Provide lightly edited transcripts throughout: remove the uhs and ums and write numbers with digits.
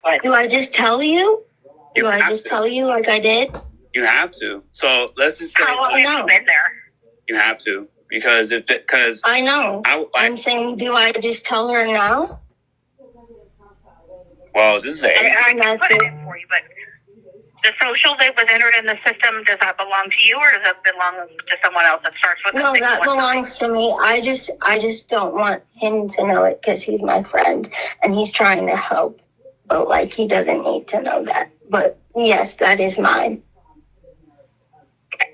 But Do I just tell you? Do I just tell you like I did? You have to. So let's just say. How long have you been there? You have to. Because I know. I'm saying, do I just tell her now? Well, this is I can put it in for you, but the social that was entered in the system, does that belong to you, or does it belong to someone else that starts with? No, that belongs to me. I just don't want him to know it because he's my friend and he's trying to help. But like, he doesn't need to know that. But yes, that is mine. Okay.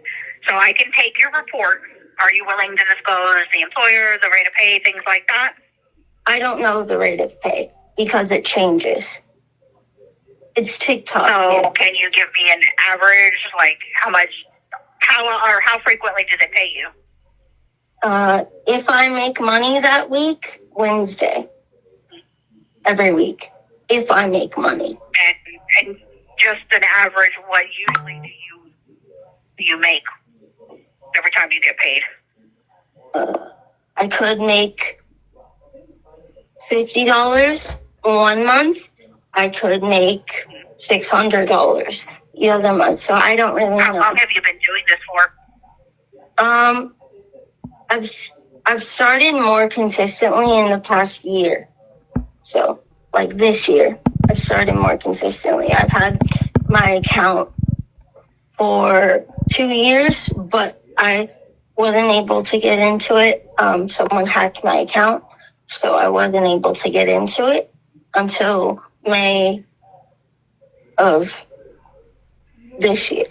So I can take your report. Are you willing to disclose the employer, the rate of pay, things like that? I don't know the rate of pay because it changes. It's TikTok. So can you give me an average, like how frequently do they pay you? If I make money that week, Wednesday. Every week. If I make money. And just an average, what usually do you make every time you get paid? I could make $50 one month. I could make $600 the other month. So I don't really know. How long have you been doing this for? I've started more consistently in the past year. So like this year, I've started more consistently. I've had my account for 2 years, but I wasn't able to get into it. Someone hacked my account, so I wasn't able to get into it until May of this year.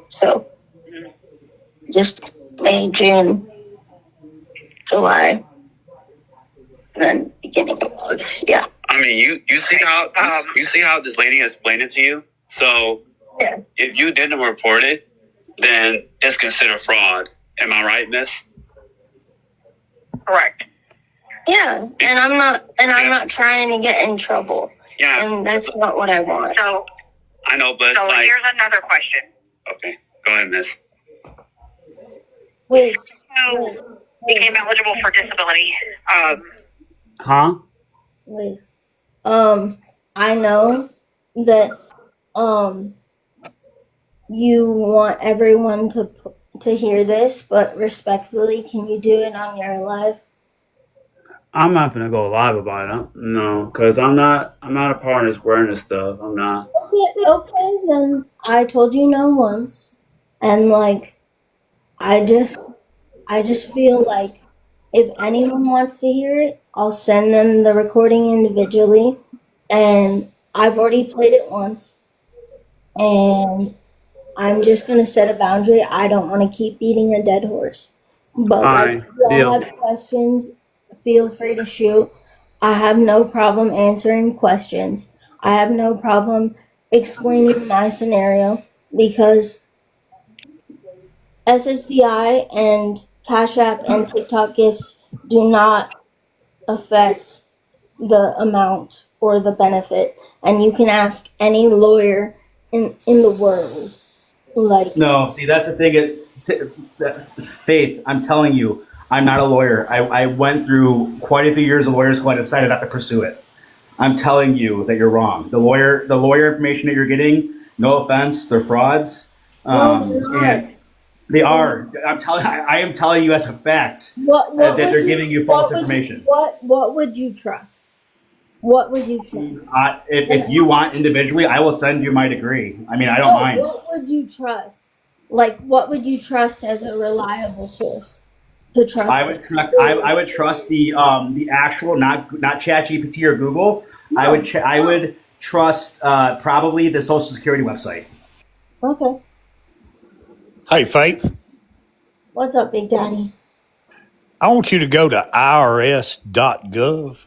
So just May, June, July, and then beginning of August. Yeah. I mean, you see how this lady explained it to you. So yeah. If you didn't report it, then it's considered fraud. Am I right, Miss? Correct. Yeah, and I'm not trying to get in trouble. Yeah, and that's not what I want. So I know, but so here's another question. Okay, go ahead, Miss. Wait. Became eligible for disability. Wait. I know that you want everyone to hear this, but respectfully, can you do it on your live? I'm not gonna go live about it. No, because I'm not a part of this wearing this stuff. I'm not. Okay, then I told you no once, and like, I just feel like if anyone wants to hear it, I'll send them the recording individually, and I've already played it once, and I'm just gonna set a boundary. I don't want to keep beating a dead horse. But like, if y'all have questions, feel free to shoot. I have no problem answering questions. I have no problem explaining my scenario because SSDI and Cash App and TikTok gifts do not affect the amount or the benefit. And you can ask any lawyer in the world. Like, no, see, that's the thing. Faith, I'm telling you, I'm not a lawyer. I went through quite a few years of lawyer school and decided not to pursue it. I'm telling you that you're wrong. The lawyer information that you're getting, no offense, they're frauds. And they are. I am telling you as a fact that they're giving you false information. What would you trust? What would you trust? If you want individually, I will send you my degree. I mean, I don't mind. What would you trust? Like, what would you trust as a reliable source to trust? I would trust the actual, not ChatGPT or Google. No, I would trust probably the Social Security website. Okay. Hey, Faith. What's up, Big Daddy? I want you to go to irs.gov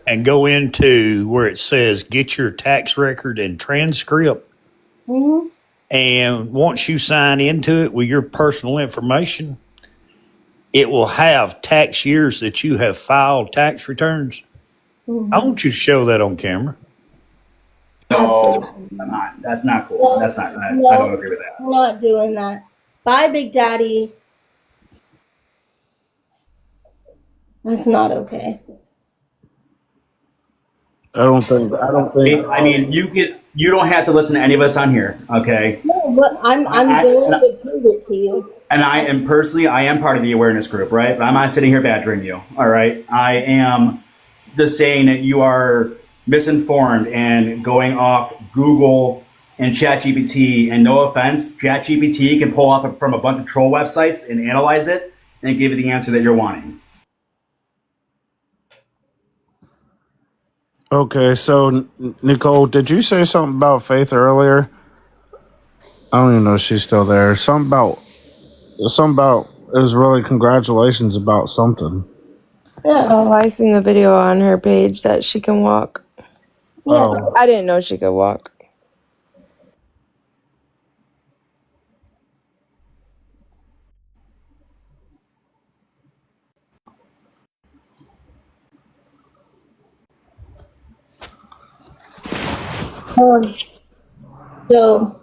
and go into where it says get your tax record and transcript. And once you sign into it with your personal information, it will have tax years that you have filed tax returns. I want you to show that on camera. No, that's not cool. I don't agree with that. I'm not doing that. Bye, Big Daddy. That's not okay. I don't think. I mean, you don't have to listen to any of us on here, okay? No, but I'm willing to prove it to you. And I am personally, I am part of the awareness group, right? But I'm not sitting here badgering you, all right? I am just saying that you are misinformed and going off Google and ChatGPT. And no offense, ChatGPT can pull up from a bunch of troll websites and analyze it and give you the answer that you're wanting. Okay, so Nicole, did you say something about Faith earlier? I don't even know if she's still there. Something about it was really congratulations about something. Yeah. Oh, I seen the video on her page that she can walk. Yeah. Oh, I didn't know she could walk. So,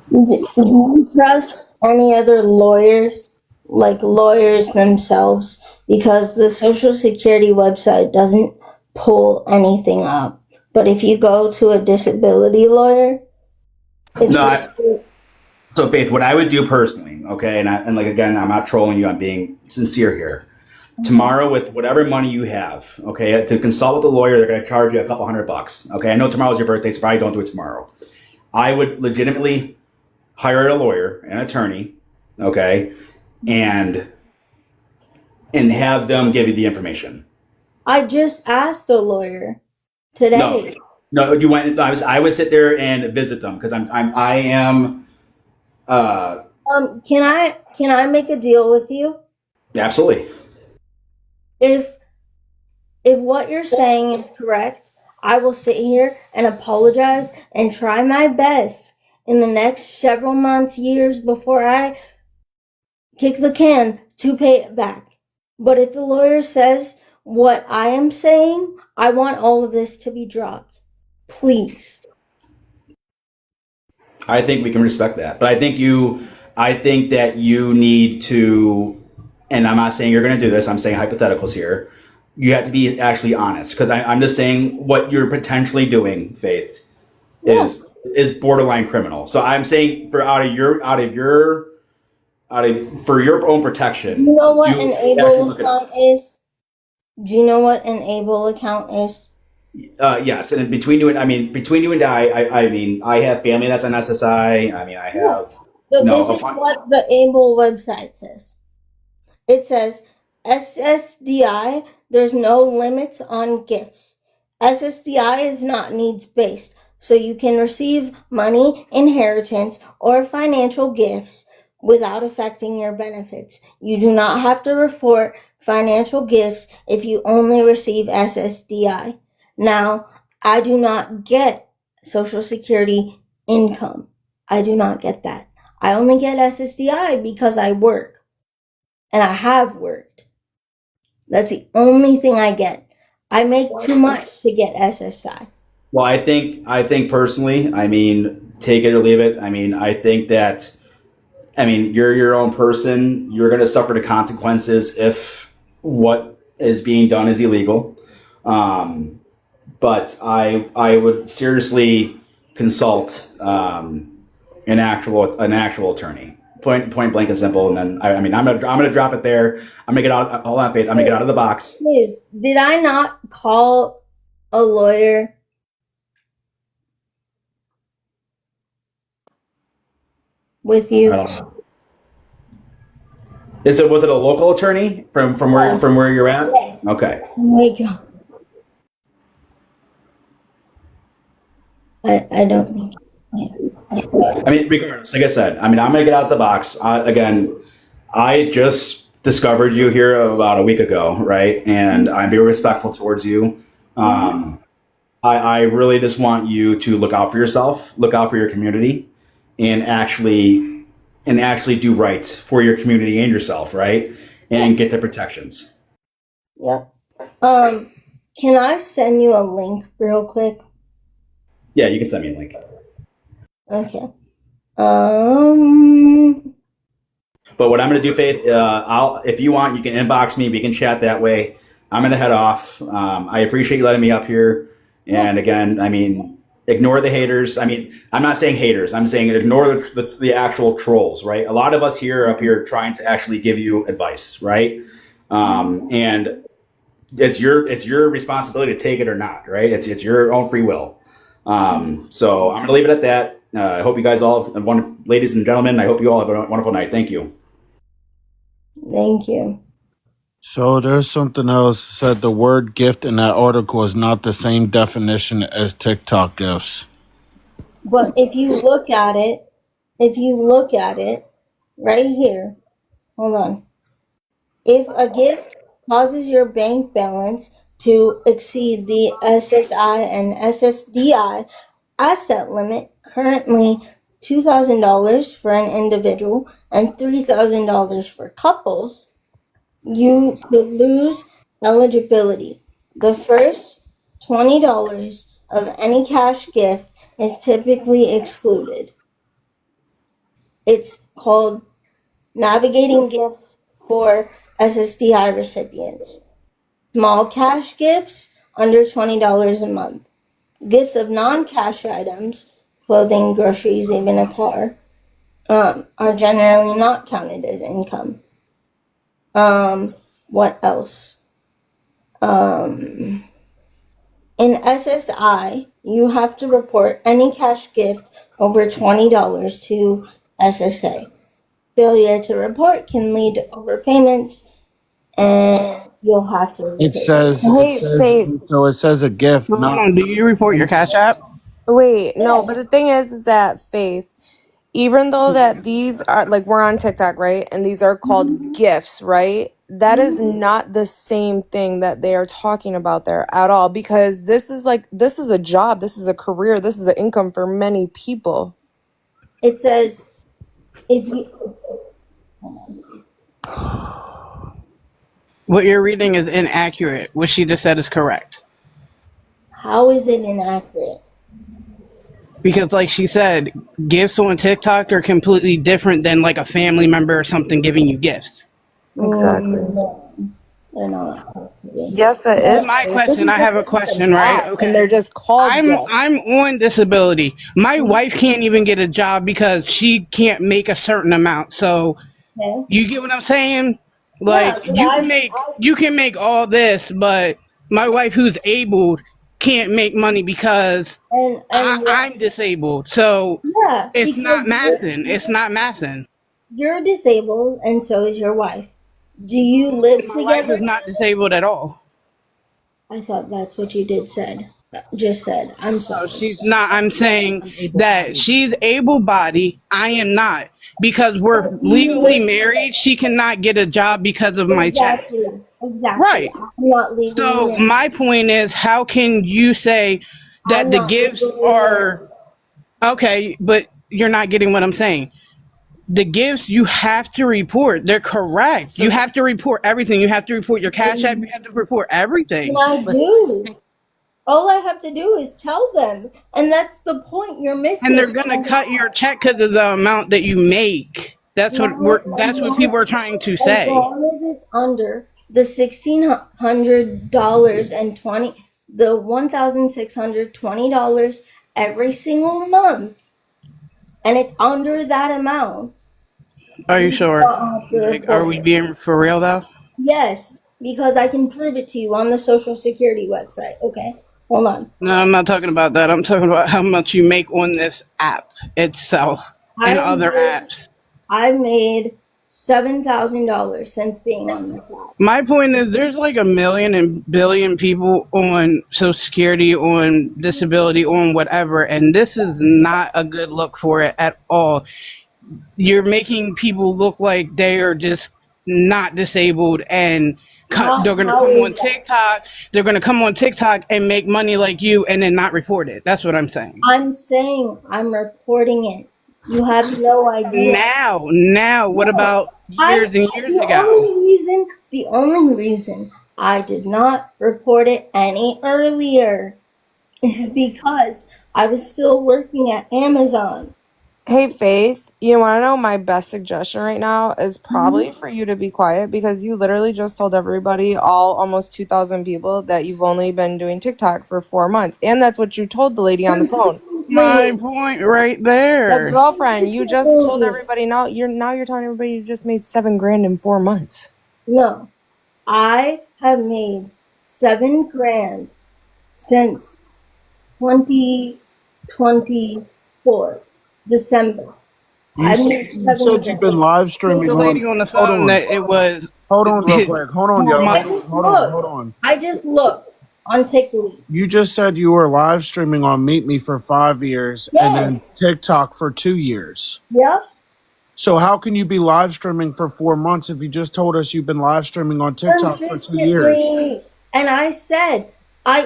do you trust any other lawyers, like lawyers themselves? Because the Social Security website doesn't pull anything up. But if you go to a disability lawyer, it's No, so Faith, what I would do personally, okay, and like again, I'm not trolling you, I'm being sincere here. Tomorrow, with whatever money you have, okay, to consult with a lawyer, they're going to charge you a couple $100. Okay, I know tomorrow's your birthday, so probably don't do it tomorrow. I would legitimately hire a lawyer, an attorney, okay, and have them give you the information. I just asked a lawyer today. No, you went. I would sit there and visit them because I am. Can I make a deal with you? Absolutely. If what you're saying is correct, I will sit here and apologize and try my best in the next several months, years before I kick the can to pay it back. But if the lawyer says what I am saying, I want all of this to be dropped. Please. I think we can respect that, but I think that you need to, and I'm not saying you're going to do this. I'm saying hypotheticals here. You have to be actually honest because I'm just saying what you're potentially doing, Faith, is borderline criminal. So I'm saying for for your own protection. You know what an able account is? Do you know what an able account is? Yes, and between you and I mean, I have family that's on SSI. I mean, I have. So this is what the able website says. It says SSDI, there's no limits on gifts. SSDI is not needs based, so you can receive money, inheritance, or financial gifts without affecting your benefits. You do not have to report financial gifts if you only receive SSDI. Now, I do not get Social Security income. I do not get that. I only get SSDI because I work. And I have worked. That's the only thing I get. I make too much to get SSI. Well, I think personally, I mean, take it or leave it. I mean, I think that, I mean, you're your own person. You're going to suffer the consequences if what is being done is illegal. But I would seriously consult an actual attorney. Point blank and simple. And then I mean I'm gonna drop it there. I'm gonna get out. Hold on, Faith. I'm gonna get out of the box. Did I not call a lawyer? With you? I don't know. Was it a local attorney from where you're at? Yeah. Okay. Oh my God. I don't think. Yeah. I mean, regardless, like I said, I mean, I'm gonna get out of the box. Again, I just discovered you here about a week ago, right? And I'm very respectful towards you. I really just want you to look out for yourself, look out for your community, and actually do right for your community and yourself, right? And get the protections. Yep. Can I send you a link real quick? Yeah, you can send me a link. Okay. But what I'm going to do, Faith, if you want, you can inbox me. We can chat that way. I'm gonna head off. I appreciate you letting me up here. And again, I mean, ignore the haters. I mean, I'm not saying haters. I'm saying ignore the actual trolls, right? A lot of us here are up here trying to actually give you advice, right? And it's your responsibility to take it or not, right? It's your own free will. So I'm gonna leave it at that. I hope you guys all have wonderful, ladies and gentlemen. I hope you all have a wonderful night. Thank you. Thank you. So there's something else said the word gift in that article is not the same definition as TikTok gifts. But if you look at it right here, hold on. If a gift causes your bank balance to exceed the SSI and SSDI asset limit, currently $2,000 for an individual and $3,000 for couples, you could lose eligibility. The first $20 of any cash gift is typically excluded. It's called Navigating Gifts for SSDI recipients. Small cash gifts under $20 a month. Gifts of non-cash items, clothing, groceries, even a car, are generally not counted as income. What else? In SSI, you have to report any cash gift over $20 to SSA. Failure to report can lead to overpayments, and you'll have to repay. It says Faith. so. It says a gift, Hold not. on, do you report your Cash App? Wait, no, but the thing is that Faith, even though that these are like we're on TikTok, right? And these are called gifts, right? That is not the same thing that they are talking about there at all, because this is a job, this is a career, this is an income for many people. It says if you What you're reading is inaccurate. What she just said is correct. how is it inaccurate? Because like she said, gifts on TikTok are completely different than like a family member or something giving you gifts. Exactly. No, they're not. Yes, it Well, is. my Faith. question, I have a question, right? Okay. And they're just called gifts. I'm on disability. My wife can't even get a job because she can't make a certain amount. So Okay. you get what I'm saying? Like you can make all this, but my wife who's able can't make money because I'm disabled. So yeah, it's not mathing. It's not mathing. you're disabled, and so is your wife. Do you live My wife together? is not disabled at all. I thought that's what you just said. I'm No, sorry. she's not. I'm saying that she's able-bodied. I am not. Because we're legally married, she cannot get a job because of my check. Exactly. Right. I'm not legally So married. my point is, how can you say that I'm the not gifts legally are okay, but you're not getting what I'm saying? The gifts you have to report. They're correct. You have to report everything. You have to report your Cash App. You have to report everything. And I do. All I have to do is tell them, and that's the point you're missing. And they're gonna cut your check because of the amount that you make. That's what people are trying to As say. long as it's under the $1,600 and the $1,620 every single month, and it's under that amount. Are you sure? Like, Are we being for real though? Yes, because I can prove it to you on the Social Security website. Okay, hold on. No, I'm not talking about that. I'm talking about how much you make on this app itself and other apps. I've made $7,000 since being on this app. My point is there's like 1 million and billion people on Social Security, on disability, on whatever, and this is not a good look for it at all. You're making people look like they are just not disabled and they're going to come on TikTok. They're going to come on TikTok and make money like you and then not report it. That's what I'm saying. I'm saying I'm reporting it. You have no idea. Now, what about years and years ago? The only reason I did not report it any earlier is because I was still working at Amazon. Hey, Faith, you want to know my best suggestion right now is probably for you to be quiet because you literally just told everybody, all almost 2,000 people, that you've only been doing TikTok for 4 months. And that's what you told the lady on the phone. My point right The there. girlfriend, you just told everybody you're telling everybody you just made $7,000 in 4 months. No, I have made $7,000 since 2024 December. I made You said you've been 7,000. live Told streaming the on. lady on the Hold phone on. that it was Hold on real quick. Hold on, 4 yo. I months. just Hold on. looked. Hold on. I just looked on TikTok. You just said you were live streaming on Meet Me for 5 years and then Yes. TikTok for 2 years. Yep. So how can you be live streaming for 4 months if you just told us you've been live streaming on TikTok for 2 years? Consistently. And I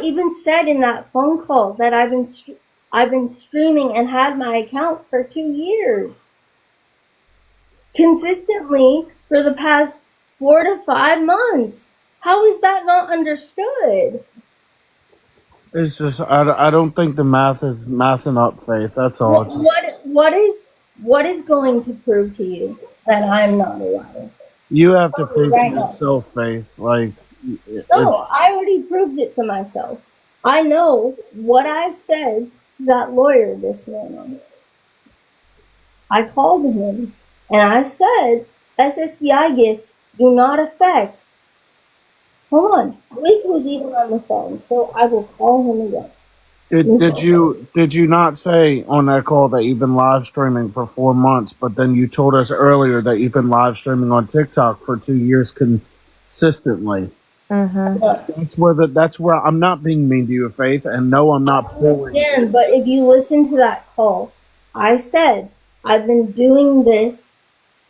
even said in that phone call that I've been streaming and had my account for 2 years. Consistently for the past 4 to 5 months. How is that not understood? It's just I don't think the math is mathing up, Faith. That's all. It's just, What is going to prove to you that I'm not a liar? you have to prove to Right now. yourself, Faith. Like No, I already proved it to myself. I know what I said to that lawyer this morning. I called him and I said SSDI gifts do not affect. Hold on, Liz was even on the phone, so I will call him again. did you not say on that call that you've been live streaming for 4 months, but then you told us earlier that you've been live streaming on TikTok for 2 years consistently? That's where I'm not being mean to you, Faith, and no, I'm not pulling. Again, but if you listen to that call, I said I've been doing this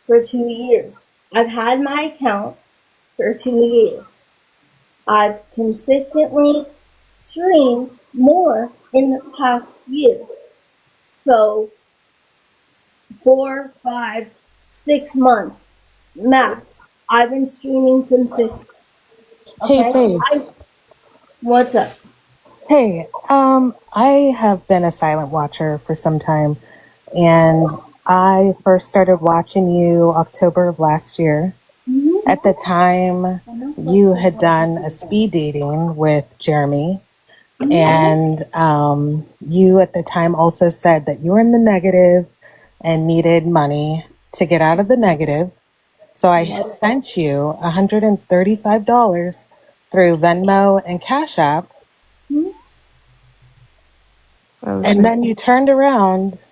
for 2 years. I've had my account for 2 years. I've consistently streamed more in the past year. So 4, 5, 6 months max. I've been streaming consistently. Hey, Faith. What's up? Hey, I have been a silent watcher for some time, and I first started watching you October of last year. At the time, you had done a speed dating with Jeremy, and you at the time also said that you were in the negative and needed money to get out of the negative. So I sent you $135 through Venmo and Cash App. And then you turned around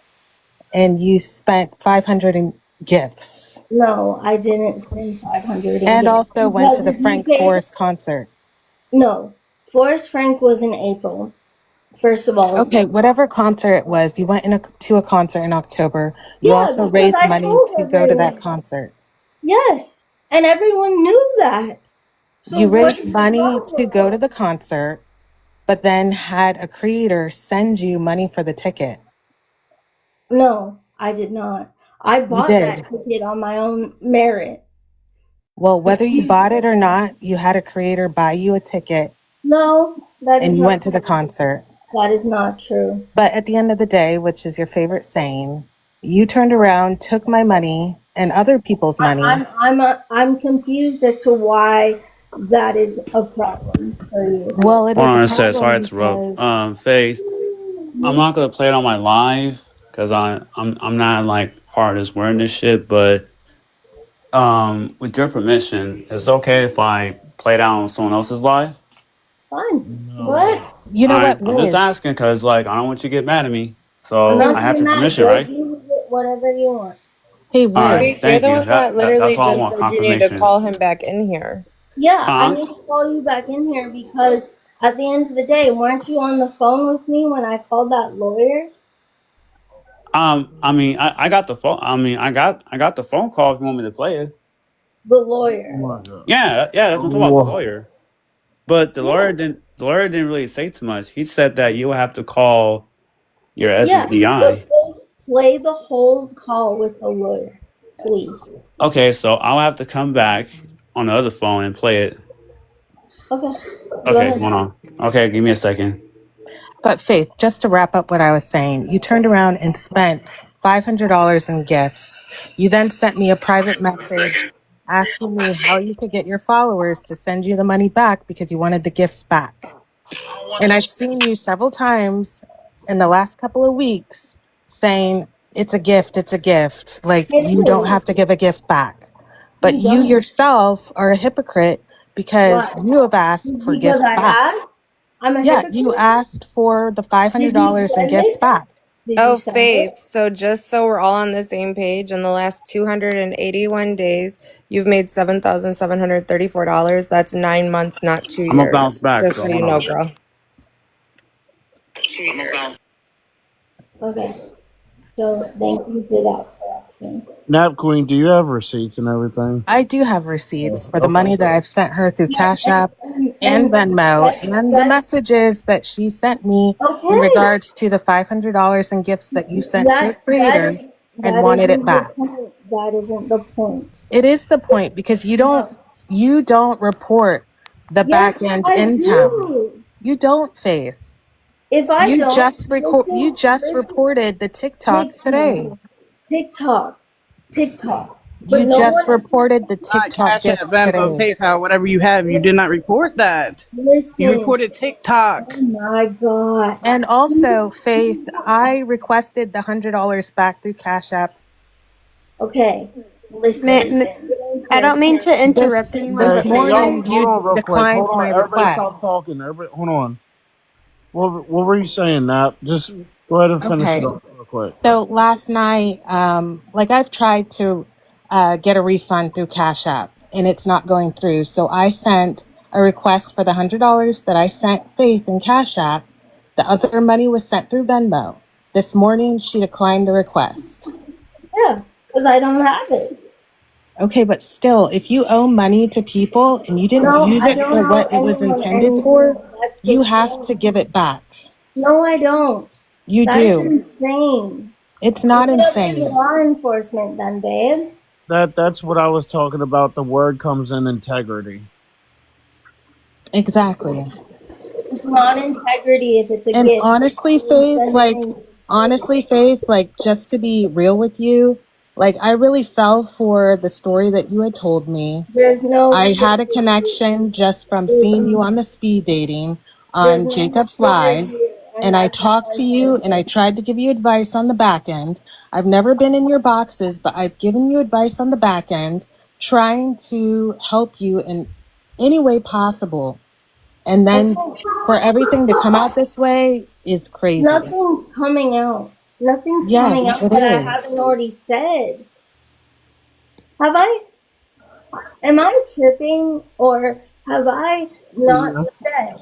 and you spent 500 in gifts. No, I didn't spend 500 in And gifts. also went to the Because Frank you Forrest concert. No, Forrest Frank was in April. First of all. Okay, whatever concert it was, you went to a concert in October. You also because raised I money told to go to that everyone. concert. Yes, and everyone knew that. So You what's raised the money to go problem? to the concert, but then had a creator send you money for the ticket. No, I did not. I You bought that did. ticket on my own merit. Well, whether you bought it or not, you had a creator buy you a ticket No, that and is you not went to the concert. that is not true. But at the end of the day, which is your favorite saying, you turned around, took my money and other people's money. I'm confused as to why that is a problem for you. Well, it Hold is on a a sec. Sorry problem to interrupt. because Faith, I'm not gonna play it on my live because I'm not like part of this wearing this shit. But with your permission, it's okay if I play it out on someone else's live. Fine. What? you know All right, what, I'm just Liz? asking because like I don't want you to get mad at me. I'm So not I have doing your that. permission, Go right? do with it whatever you want. Hey, All Liz. right, You're thank the you. one that literally That's all I just want, said you need to confirmation. call him back in here. Yeah, I Huh? need to call you back in here because at the end of the day, weren't you on the phone with me when I called that lawyer? I mean, I got the phone. I mean, I got the phone call if you want me to play it. The Oh lawyer. my God. Yeah, that's what I'm talking about, the Whoa. lawyer. But the Yeah. lawyer didn't really say too much. He said that you have to call your Yeah. SSDI. But play the whole call with the lawyer, please. Okay, so I'll have to come back on the other phone and play it. Okay. Go Okay, ahead. hold on. Okay, give me a second. But Faith, just to wrap up what I was saying, you turned around and spent $500 in gifts. You then sent me a private message asking me how you could get your followers to send you the money back because you wanted the gifts back. And I've seen you several times in the last couple of weeks saying, it's a gift, it's a gift. Like, It you don't have is. to give a gift back. But You you don't. yourself are a hypocrite because Why? you have asked for Because gifts I back. asked? I'm a Yeah, you hypocrite? asked for the Did you $500 in send gifts it? back. Did you Oh, send Faith. it? So just so we're all on the same page, in the last 281 days, you've made $7,734. That's 9 months, not 2 I'm gonna bounce years. back, Just so so you hold know, on. girl. Okay. So thank you for that correction. Nap Queen, do you have receipts and everything? I do have receipts for the Okay. money that I've sent her through Yeah, Cash App and Venmo and the that's messages that she sent me in okay. regards to the $500 in gifts that you sent to your That creator and that wanted it isn't the back. point. That isn't the point. It is the point because No. you don't report the Yes, back end I income. do. You don't, Faith. If I don't You listen, just listen. reported the TikTok today. TikTok, TikTok, TikTok. But You no just one reported the Not TikTok Cash App, gifts Venmo, today. PayPal, whatever you have. You did not report that. You listen. reported TikTok. Oh my God. And also, Faith, I requested the $100 back through Cash App. Okay, Ma- listen. ma- I don't mean to interrupt anyone, This but Hey, y'all, morning, Faith, hold you on real quick. declined Hold on. my Everybody stop request. talking. Everybody, hold on. What were you saying, Nap? Just go ahead and finish it Okay. up real quick. So last night, like I've tried to get a refund through Cash App and it's not going through. So I sent a request for the $100 that I sent Faith in Cash App. The other money was sent through Venmo. This morning, she declined the request. Yeah, because I don't have it. Okay, but still, if you owe money to people and you didn't No, use I it for don't owe what it was anyone intended for, anything. That's you the have to give thing. it back. No, I don't. You That is do. insane. It's Leave not it up to the insane. law enforcement then, babe. That's what I was talking about. The word comes in integrity. Exactly. It's not integrity if it's a And gift. honestly, Faith, like just to be real with you, like I really fell for the story that you had told me. There's no I had a story. connection just from There's, seeing you on the speed dating there's on no Jacob's story Live. here, and And I that's all talked to I'm you and I saying. tried to give you advice on the back end. I've never been in your boxes, but I've given you advice on the back end, trying to help you in any way possible. And then Okay. for everything to come out this way is crazy. Nothing's coming out. Nothing's coming Yes, out it that I is. haven't already said. Have I? Am I tripping or have I not Yeah. said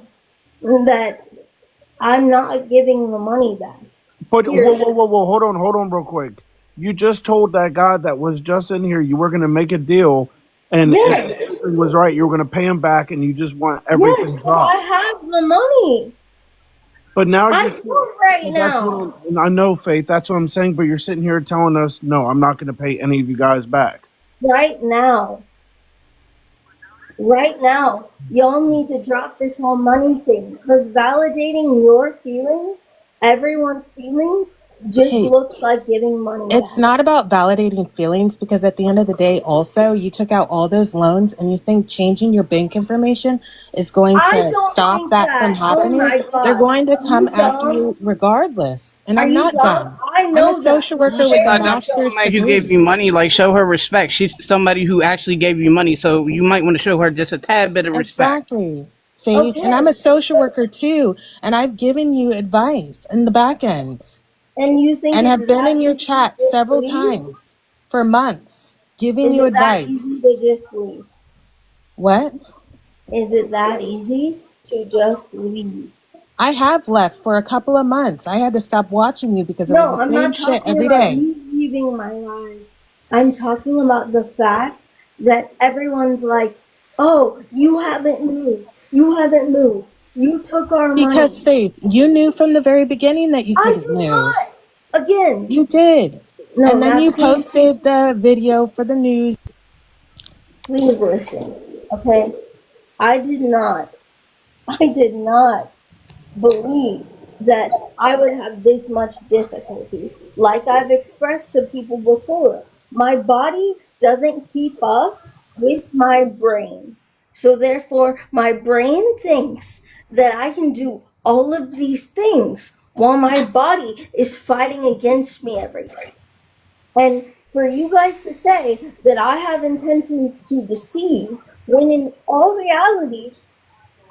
that I'm not giving the money back? But Period. whoa. Hold on, real quick. You just told that guy that was just in here you were going to make a deal, and if Yes. everything was right, you were going to pay him back, and you just want Yes, everything but I dropped. have the money. But now I you're. do right That's now. what I know, Faith. That's what I'm saying. But you're sitting here telling us, no, I'm not going to pay any of you guys back. Right now. Right now. Y'all need to drop this whole money thing. Because validating your feelings, everyone's feelings, just Hey, looks like giving money it's back. not about validating feelings because at the end of the day, also, you took out all those loans and you think changing your bank information is going I to don't stop think that from that. Oh happening. my They're God. going to Are come you after dumb? you regardless. And Are I'm you not dumb? dumb. I I'm a know that. social You worker should with a not dump master's somebody who gave you degree. money. Like, show her respect. She's somebody who actually gave you money, so you might want to show her just a tad bit of respect. Exactly, Faith. And I'm Okay. a social worker too. And I've given you advice in the back end And you think and it's have been that in your easy to chat just several leave? times for months, giving Is you it that easy advice. to just leave? What? Is it that easy to just leave? I have left for a couple of months. I had to stop watching you because it was No, the I'm same not shit talking every about day. you leaving my life. I'm talking about the fact that everyone's like, oh, you haven't moved. You haven't moved. You took our Because, money. Faith, you knew from the very beginning that you I couldn't did move. not. Again, You did. no, And then you not please. posted the video for the news. Please listen, okay? I did not believe that I would have this much difficulty. Like I've expressed to people before, my body doesn't keep up with my brain. So therefore, my brain thinks that I can do all of these things while my body is fighting against me every day. And for you guys to say that I have intentions to deceive, when in all reality,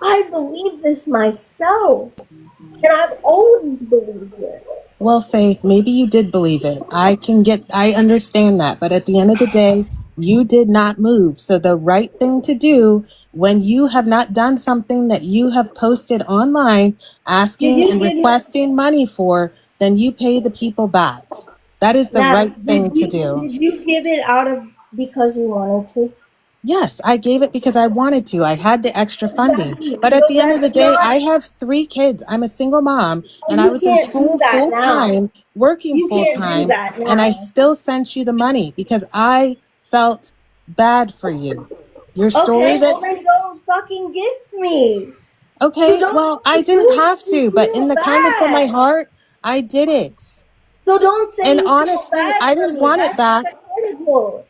I believe this myself. And I've always believed it. Well, Faith, maybe you did believe it. I understand that. But at the end of the day, you did not move. So the right thing to do when you have not done something that you have posted online asking and requesting money for, then you pay the people back. That is the right thing to do. Did you give it out of because you wanted to? Yes, I gave it because I wanted to. I had the extra funding. Exactly. But at But the end of the that's day, not. I have 3 kids. I'm a single mom, and I You was in can't do school that full now. time, working You full can't do time, that and I now. still sent you the money because I felt bad for you. Your story Okay, that well then don't fucking gift me. You okay, don't well, have I to didn't do it have if you to, but in feel the kindness of my bad. heart, I did it. So don't say And you feel honestly, bad I for didn't me. want it That's back. hypocritical.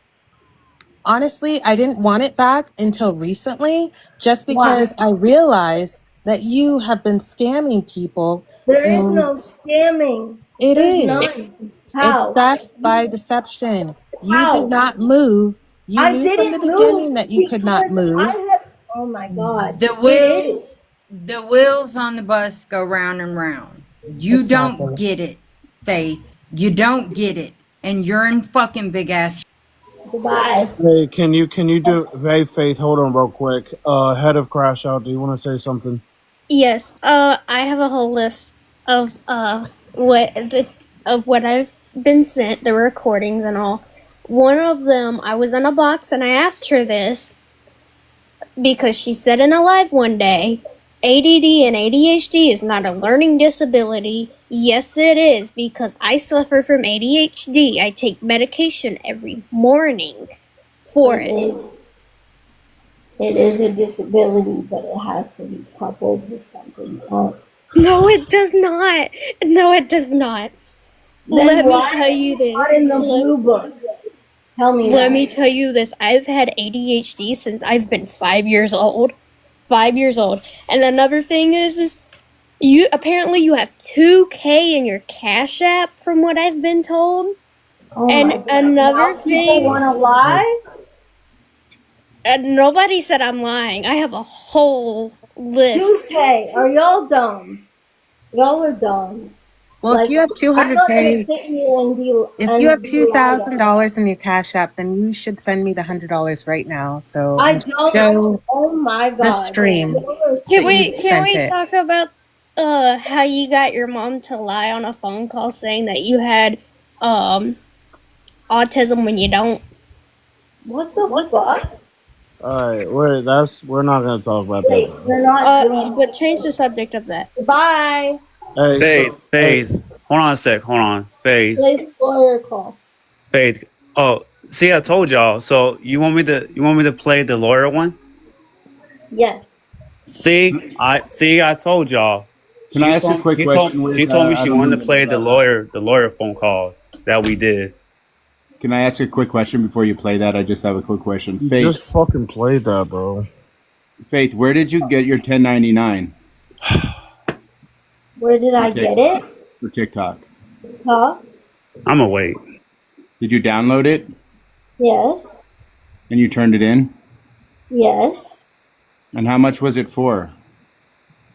Honestly, I didn't want it back until recently, just Why? because I realized that you have been scamming people. There is And no scamming. it There's is. none. It's How? theft by deception. You did How? not move. You I knew from the didn't move beginning that you could not because move. I have. Oh my god! The It is. wheels on the bus go round and round. You don't Exactly. get it, Faith. You don't get it, and you're in fucking big ass. Goodbye. Hey, can you do hey Faith, hold on real quick. Head of Crash Out, do you wanna say something? Yes. I have a whole list of what I've been sent, the recordings and all. One of them, I was in a box and I asked her this because she said in a live one day, ADD and ADHD is not a learning disability. Yes, it is, because I suffer from ADHD. I take medication every morning for It it. is. It is a disability, but it has to be coupled with something else. No, it does not. No, it does not. Then Let me why tell is you it not this. in the blue book? Tell me Let that. me tell you this. I've had ADHD since I've been 5 years old. 5 years old. And another thing is you apparently you have 2K in your Cash App, from what I've been told. Oh And my god! another Now people thing, want to lie. nobody said I'm lying. I have a whole list. 2K. Are y'all dumb? Y'all are dumb. Well, if Like you have I'm not gonna 200K, sit here and if you have be lied on. $2,000 in your Cash App, then you should send me the $100 right now. So I and don't. show Oh my the god! stream Y'all are Can that we you stupid. can sent we it. talk about how you got your mom to lie on a phone call saying that you had autism when you don't? What the fuck? Alright, we're not gonna talk about that. Wait, we're not doing. But change the subject of that. Bye. Hey, Faith, so hey, Faith. Hold on a sec. Hold on. Faith, Let's lawyer call. Faith. Oh, see, I told y'all. So you want me to play the lawyer one? Yes. See, I told y'all. Can I She ask a told quick she told question? Wait, she told me I she don't wanted mean to to play interrupt. the lawyer phone call that we did. Can I ask a quick question before you play that? I just have a quick question. you Faith, just fucking played that, bro. Faith, where did you get your 1099 Where did I get it? for TikTok? Huh? I'ma wait. Did you download it Yes. and you turned it in? Yes. And how much was it for?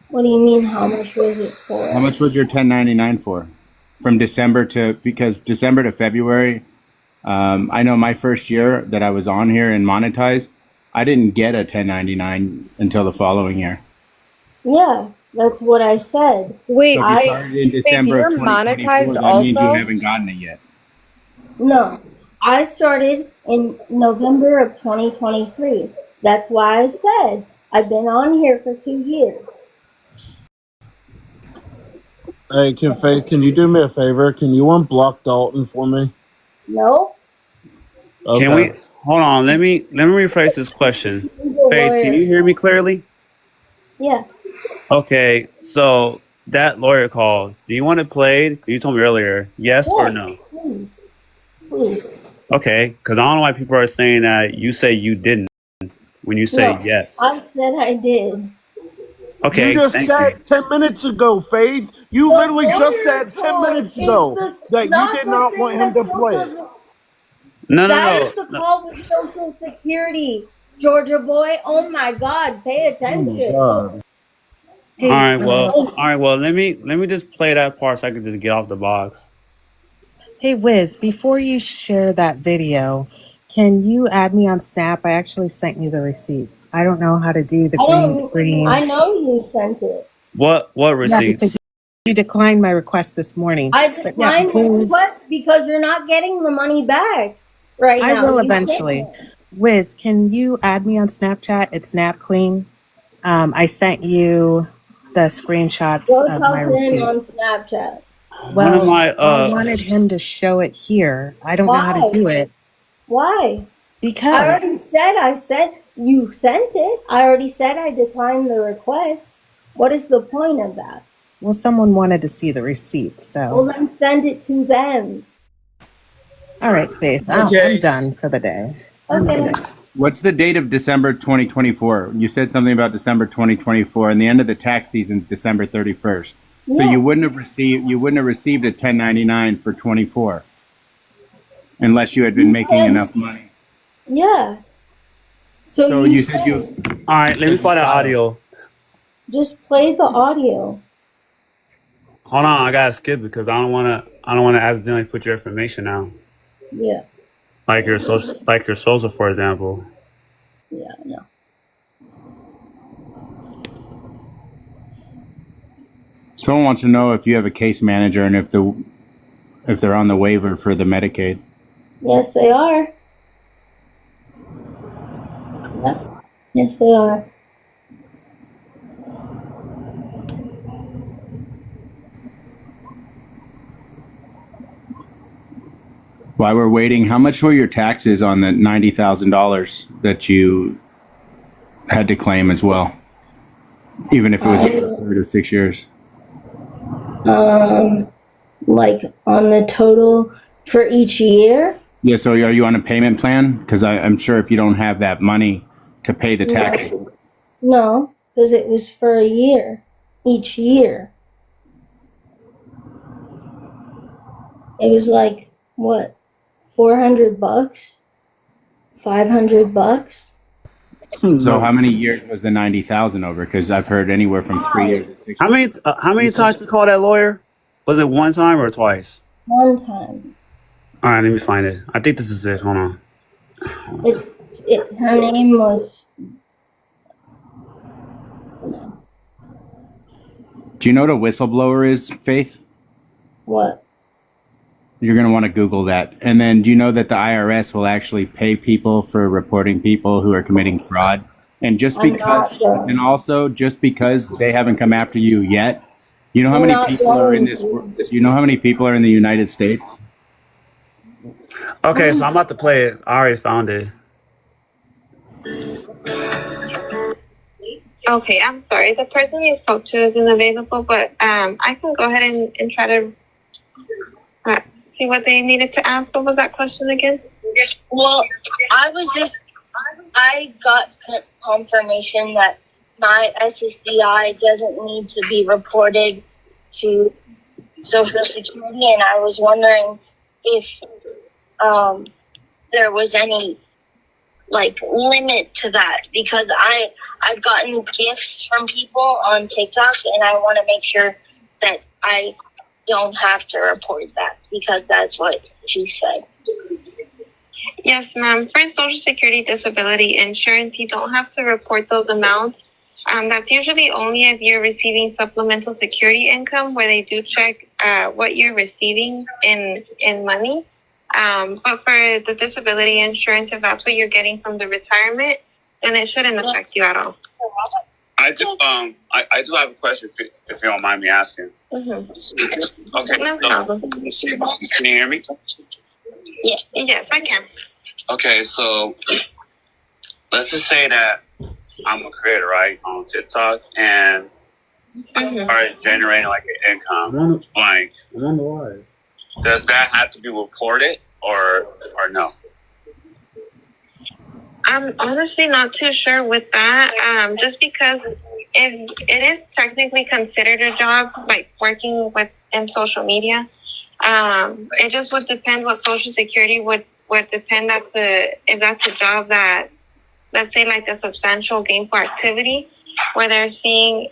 What do you mean? How much was it for? How much was your 1099 for? From because December to February, I know my first year that I was on here and monetized, I didn't get a 1099 until the following year. Yeah, that's what I said. Wait, So if you Faith, started in Faith, December of you're 2024, monetized that means you also? haven't gotten it yet. No, I started in November of 2023. That's why I said I've been on here for 2 years. Hey, can you do me a favor? Can you unblock Dalton for me? No? Can Okay. we hold on? Let me rephrase this question. He's a Faith, can lawyer. you hear me clearly? Yeah. Okay, so that lawyer call, do you want it played? You told me earlier, yes or no? Please. Please. Okay, because I don't know why people are saying that you say you didn't when you say No. yes. I said I did. You Okay, just thank you. said 10 minutes ago, Faith. You The literally just lawyer said 10 call minutes is ago the that you not did the not want same him as to play it. No, no, That is no, the no. call with Social Security, Georgia boy. Oh my God, pay Oh my attention. God. Hey, All right. Well, let me just play that part so I can just get off the box. hey, Wiz, before you share that video, can you add me on Snap? I actually sent you the receipts. I don't know how to do the I green don't. screen. I know you sent it. What Yeah, because receipts? you declined my request this morning. I But yeah, declined the Wiz, request because you're not getting the money back right I now. will You eventually. can't. Wiz, can you add me on Snapchat? It's Snap Queen. I sent you the screenshots Go of my talk to him receipt. on Snapchat. One of Well, my I wanted him to show it here. I don't know how to Why? do it Why? I because, already said. I said you sent it. I already said I declined the request. What is the point of that? well, someone wanted to see the receipt. Well, So, then send it to them. all right, Faith, I'm Okay. done for the day. Okay. What's the date of December 2024? You said something about December 2024, and the end of the tax season is December 31st. So Yeah. you wouldn't have received a 1099 for 24 unless you had been making enough money. Yeah. So So you you said you said All right, let me find that audio. just play the audio. Hold on, I gotta skip because I don't wanna accidentally put your information out, Yeah. like your social, for example. Yeah. I know. Someone wants to know if you have a case manager and if they're on the waiver for the Medicaid. Yes, they are. Yeah. Yes, they are. While we're waiting, how much were your taxes on the $90,000 that you had to claim as well, even if it was over 3 to 6 years? Like on the total for each year. Yeah. So are you on a payment plan? Because I'm sure if you don't have that money to pay the taxes. No, because it was for a year. Each year. It was like what, $400, $500. So how many years was the 90,000 over? Because I've heard anywhere from 3 years to 6 How years. many times you call that lawyer? Was it one time or twice? One time. All right, let me find it. I think this is it. Hold on. Her name was. Do you know what a whistleblower is, Faith? What? You're going to want to Google that. And then do you know that the IRS will actually pay people for reporting people who are committing fraud? And just I'm because, not going. and also just because they haven't come after you yet, you know how I'm many not people are in going this, to. you know how many people are in the United States? Okay, so I'm about to play it. I already found it. Okay, I'm sorry. The person you spoke to isn't available, but I can go ahead and try to see what they needed to ask. What was that question again? Well, I got confirmation that my SSDI doesn't need to be reported to Social Security, and I was wondering if there was any limit to that, because I've gotten gifts from people on TikTok, and I want to make sure that I don't have to report that, because that's what she said. Yes, ma'am. For Social Security disability insurance, you don't have to report those amounts. That's usually only if you're receiving supplemental security income, where they do check what you're receiving in money. But for the disability insurance, if that's what you're getting from the retirement, then it shouldn't affect you at all. I do have a question if you don't mind me asking. Mm-hmm. Okay. No problem. Can you hear me? Yes, I can. Okay, so let's just say that I'm a creator, right, on TikTok, and are generating like an income, like I'm on the live. does that have to be reported or no? I'm honestly not too sure with that. Just because if it is technically considered a job, like working in social media, it just would depend what Social Security would depend if that's a job that, let's say, like a substantial gainful activity, where they're seeing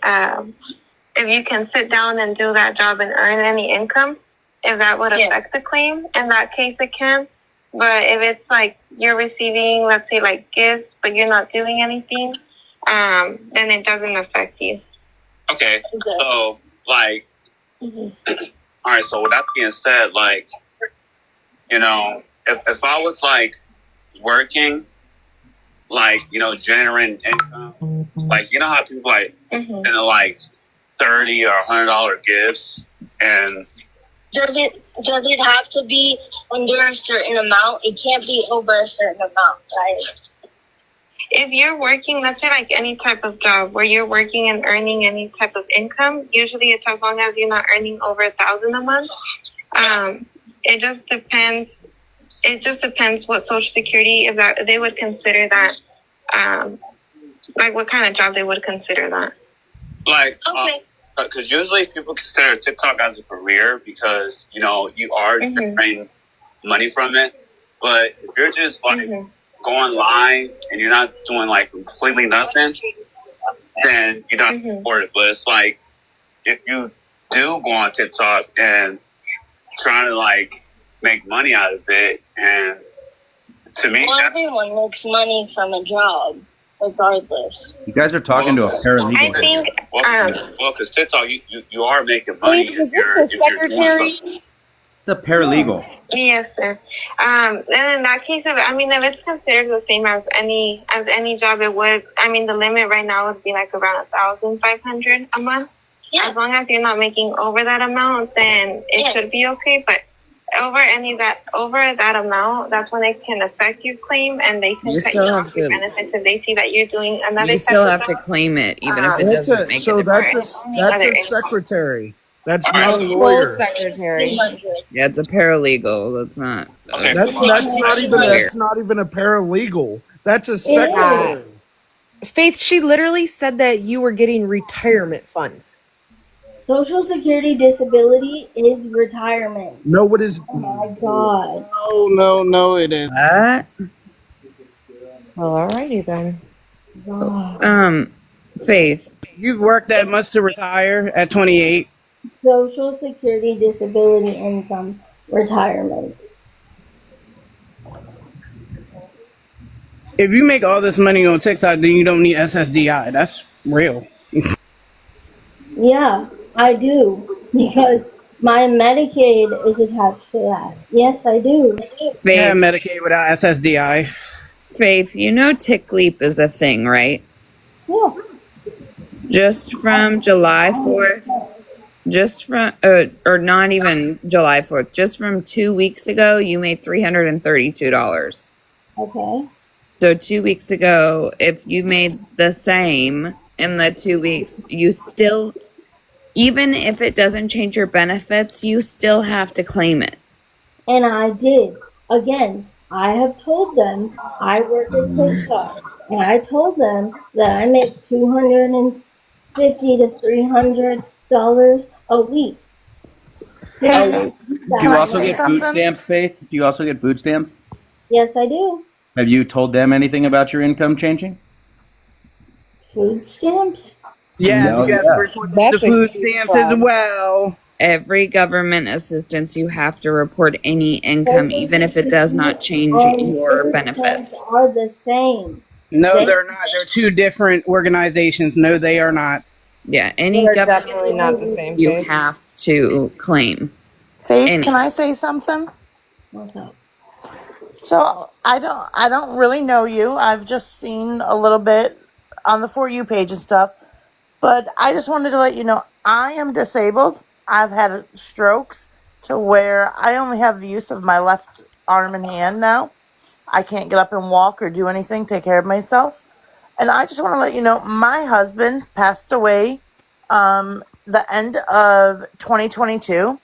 if you can sit down and do that job and earn any income, if that would affect the claim. In that case, it can. But if it's like you're receiving, let's say, like gifts, but you're not doing anything, then it doesn't affect you. Okay, so like, all right. So with that being said, like, you know, if I was like working, like, you know, generating income, like, you know how people like like $30 or $100 gifts, and Does it have to be under a certain amount? It can't be over a certain amount, right? If you're working, let's say like any type of job where you're working and earning any type of income, usually it's as long as you're not earning over 1,000 a month. It just depends. It just depends what Social Security, if that they would consider that, like what kind of job they would consider that. Like, because usually people consider TikTok as a career because, you know, you are generating money from it. But if you're just like going live and you're not doing like completely nothing, then you're not support it. But it's like if you do go on TikTok and trying to like make money out of it, and to me, everyone makes money from a job, regardless. You guys are talking to a paralegal. I think, well, because TikTok, you are making money. Wait, is this the secretary? It's a paralegal. Yes, sir. And in that case, if it's considered the same as any job, it would. I mean, the limit right now would be like around 1,500 a month. Yeah. As long as you're not making over that amount, then it should be okay. But over that amount, that's when it can affect your claim, and they can cut you off your benefits if they see that you're doing another. You still have to claim it, even if it doesn't make so a that's difference. a secretary. That's not a lawyer. Full secretary. Yeah, it's a paralegal. That's not. That's not even a paralegal. That's a secretary. Faith, she literally said that you were getting retirement funds. Social Security disability is retirement. No, it is. Oh my God. No, it is. What? Well, alrighty then. Faith. You've worked that much to retire at 28. Social Security disability income retirement. If you make all this money on TikTok, then you don't need SSDI. That's real. Yeah, I do. Because my Medicaid is attached to that. Yes, I do. Faith. Yeah, Medicaid without SSDI. Faith, you know Tick Leap is a thing, right? Yeah. Just from July 4th, or not even July 4th, just from 2 weeks ago, you made $332. Okay. So 2 weeks ago, if you made the same in the 2 weeks, you still, even if it doesn't change your benefits, you still have to claim it. And I did. Again, I have told them I work at TikTok, and I told them that I make $250 to $300 a week. Do you also get food stamps, Faith? Do you also get food stamps? Yes, I do. Have you told them anything about your income changing? Food stamps? Yeah, No, you got to report the food stamps as well. Every government assistance, you have to report any income, even if it does not change your benefits. Are the same. No, they're not. They're two different organizations. No, they are not. Yeah, any They're government definitely not the same. you Faith. have to claim. Faith, can I say something? What's up? So I don't really know you. I've just seen a little bit on the For You page and stuff. But I just wanted to let you know I am disabled. I've had strokes to where I only have the use of my left arm and hand now. I can't get up and walk or do anything, take care of myself. And I just want to let you know my husband passed away the end of 2022,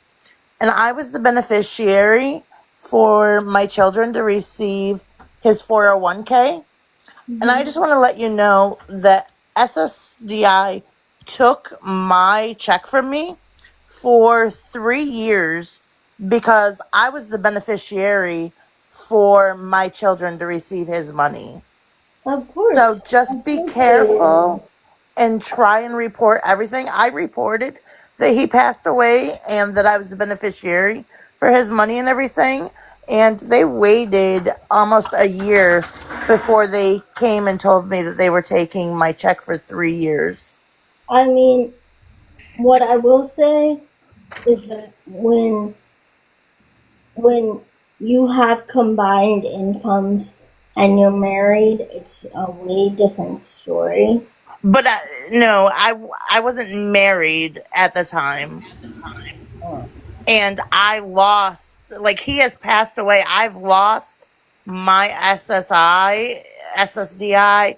and I was the beneficiary for my children to receive his 401k. And I just want to let you know that SSDI took my check from me for 3 years because I was the beneficiary for my children to receive his money. Of course. So just be careful and try and report everything. I reported that he passed away and that I was the beneficiary for his money and everything. And they waited almost a year before they came and told me that they were taking my check for 3 years. I mean, what I will say is that when you have combined incomes and you're married, it's a way different story. But no, I wasn't married at the time. And I lost, like, he has passed away. I've lost my SSDI,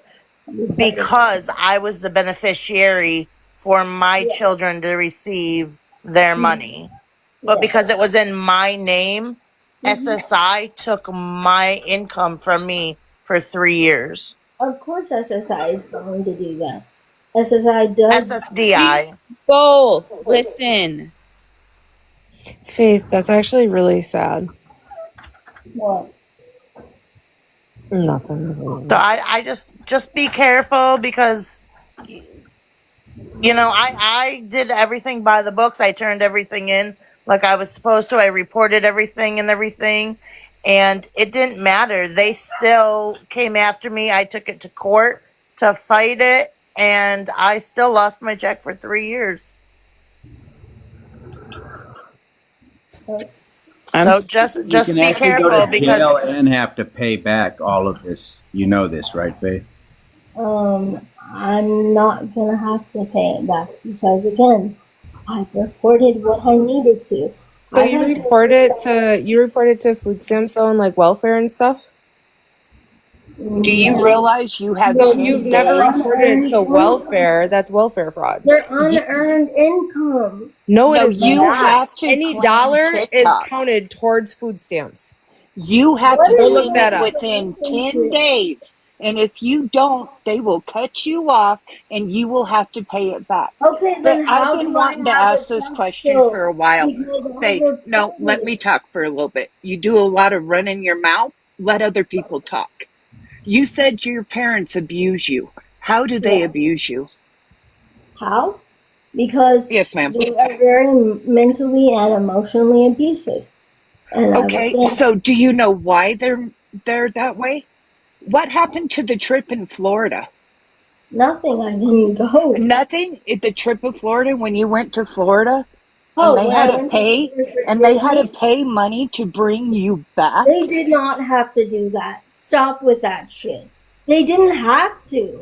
because I was the beneficiary for my children to receive their money. But because it was in my name, SSI took my income from me for 3 years. Of course SSI is going to do that. SSI does. SSDI. Both. Listen. Faith, that's actually really sad. What? Nothing. So I just be careful because, you know, I did everything by the books. I turned everything in like I was supposed to. I reported everything, and it didn't matter. They still came after me. I took it to court to fight it, and I still lost my check for 3 years. So just be careful go to because jail and have to pay back all of this. You know this, right, Faith? I'm not gonna have to pay it back because again, I've reported what I needed to. So you reported to food stamps though and like welfare and stuff? Do you realize you have No, 10 you've never days? reported to welfare. That's welfare fraud. They're unearned income. No, it No, is you not. have to Any claim dollar is TikTok. counted towards food stamps. You have What to is claim that it up. within 10 days. And if you don't, they will cut you off and you will have to pay it back. Okay, But then I've how been do I wanting to have ask a this check question still? for a while. Because I Faith, no, reported let it. me talk for a little bit. You do a lot of running your mouth. Let other people talk. You said your parents abuse you. How do they abuse you? How? Because Yes, ma'am. they are very mentally and emotionally abusive. And Okay, so do you know why they're that way? What happened to the trip in Florida? Nothing. I didn't go. Nothing. The trip of Florida when you went to Florida, and Oh, they when had I to went to pay, Florida for and they had to Disney, pay money to bring you back. they did not have to do that. Stop with that shit. They didn't have to.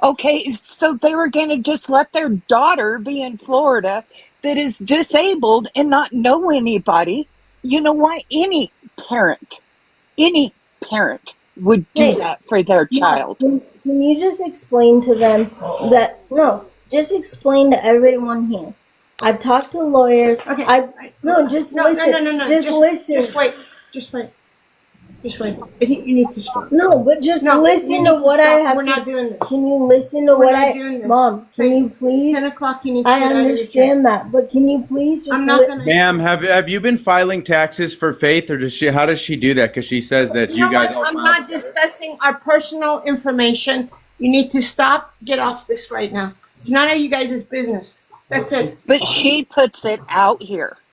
Okay, so they were going to just let their daughter be in Florida that is disabled and not know anybody. You know why? Any parent would do that for their child. Can you just explain to them that just explain to everyone here. I've talked to lawyers. Okay. Just listen. Just listen. Just wait. I think you need to stop. No, but just listen to what I have. We're not doing this. Can you listen to what I? Mom, can you please? It's 10 o'clock. You need to I get out of your chair. understand that, but can you please just? I'm not gonna. Ma'am, have you been filing taxes for Faith, or does she? How does she do that? Because she says that you guys all I'm file not together. discussing our personal information. You need to stop. Get off this right now. It's none of you guys' business. That's it. But she puts it out here.